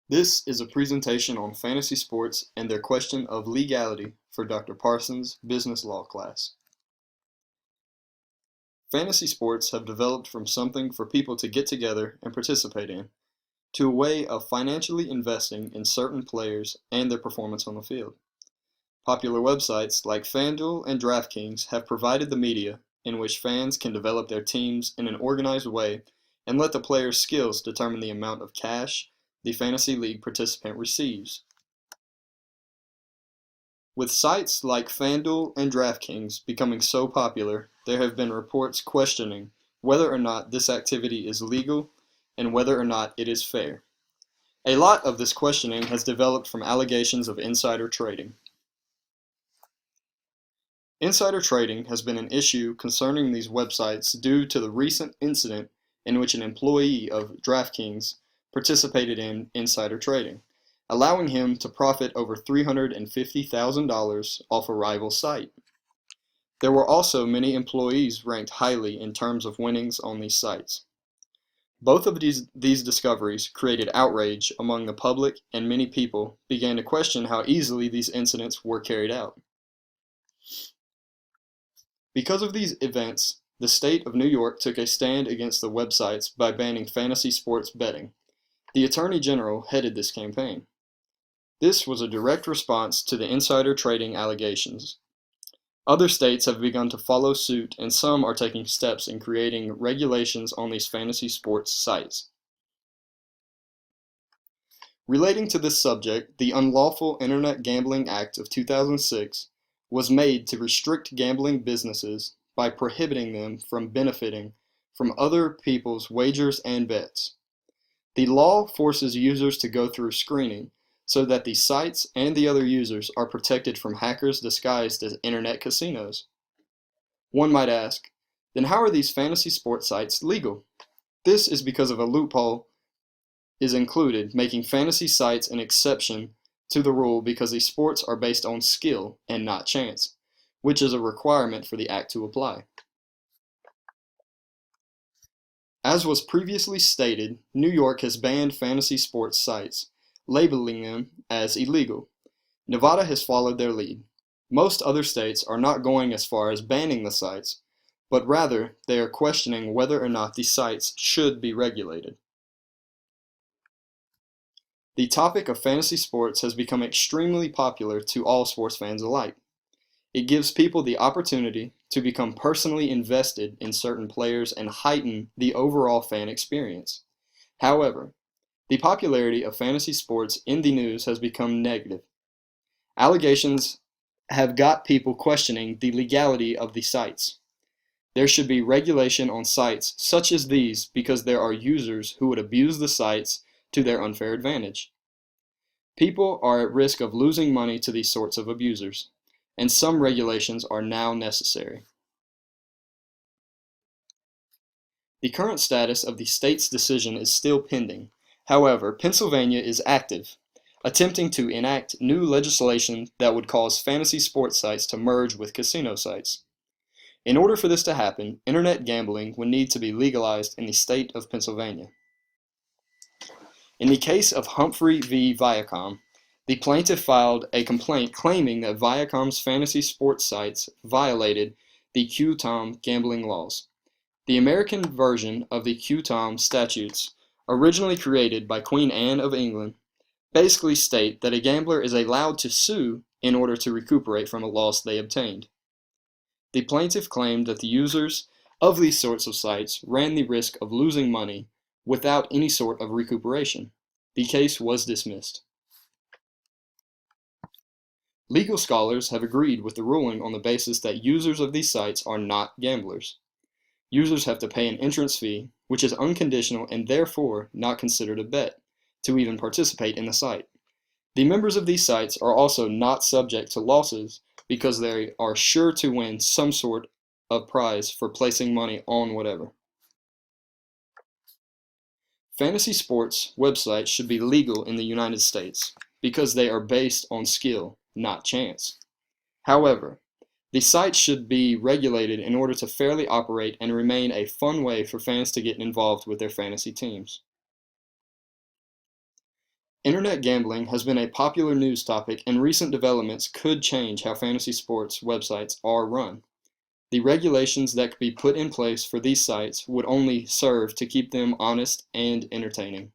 This is a presentation on fantasy sports and their question of legality for Dr. Parsons' business law class. Fantasy sports have developed from something for people to get together and participate in, to a way of financially investing in certain players and their performance on the field. Popular websites like FanDuel and DraftKings have provided the media in which fans can develop their teams in an organized way and let the player's skills determine the amount of cash the fantasy league participant receives. With sites like FanDuel and DraftKings becoming so popular, there have been reports questioning whether or not this activity is legal and whether or not it is fair. A lot of this questioning has developed from allegations of insider trading. Insider trading has been an issue concerning these websites due to the recent incident in which an employee of DraftKings participated in insider trading, allowing him to profit over $350,000 off a rival site. There were also many employees ranked highly in terms of winnings on these sites. Both of these discoveries created outrage among the public, and many people began to question how easily these incidents were carried out. Because of these events, the state of New York took a stand against the websites by banning fantasy sports betting. The Attorney General headed this campaign. This was a direct response to the insider trading allegations. Other states have begun to follow suit, and some are taking steps in creating regulations on these fantasy sports sites. Relating to this subject, the Unlawful Internet Gambling Act of 2006 was made to restrict gambling businesses by prohibiting them from benefiting from other people's wagers and bets. The law forces users to go through screening so that the sites and the other users are protected from hackers disguised as internet casinos. One might ask, then how are these fantasy sports sites legal? This is because of a loophole is included, making fantasy sites an exception to the rule because the sports are based on skill and not chance, which is a requirement for the act to apply. As was previously stated, New York has banned fantasy sports sites, labeling them as illegal. Nevada has followed their lead. Most other states are not going as far as banning the sites, but rather they are questioning whether or not the sites should be regulated. The topic of fantasy sports has become extremely popular to all sports fans alike. It gives people the opportunity to become personally invested in certain players and heighten the overall fan experience. However, the popularity of fantasy sports in the news has become negative. Allegations have got people questioning the legality of the sites. There should be regulation on sites such as these because there are users who would abuse the sites to their unfair advantage. People are at risk of losing money to these sorts of abusers, and some regulations are now necessary. The current status of the state's decision is still pending. However, Pennsylvania is active, attempting to enact new legislation that would cause fantasy sports sites to merge with casino sites. In order for this to happen, internet gambling would need to be legalized in the state of Pennsylvania. In the case of Humphrey v. Viacom, the plaintiff filed a complaint claiming that Viacom's fantasy sports sites violated the QTOM gambling laws. The American version of the QTOM statutes, originally created by Queen Anne of England, basically state that a gambler is allowed to sue in order to recuperate from a loss they obtained. The plaintiff claimed that the users of these sorts of sites ran the risk of losing money without any sort of recuperation. The case was dismissed. Legal scholars have agreed with the ruling on the basis that users of these sites are not gamblers. Users have to pay an entrance fee, which is unconditional and therefore not considered a bet, to even participate in the site. The members of these sites are also not subject to losses because they are sure to win some sort of prize for placing money on whatever. Fantasy sports websites should be legal in the United States because they are based on skill, not chance. However, the sites should be regulated in order to fairly operate and remain a fun way for fans to get involved with their fantasy teams. Internet gambling has been a popular news topic, and recent developments could change how fantasy sports websites are run. The regulations that could be put in place for these sites would only serve to keep them honest and entertaining.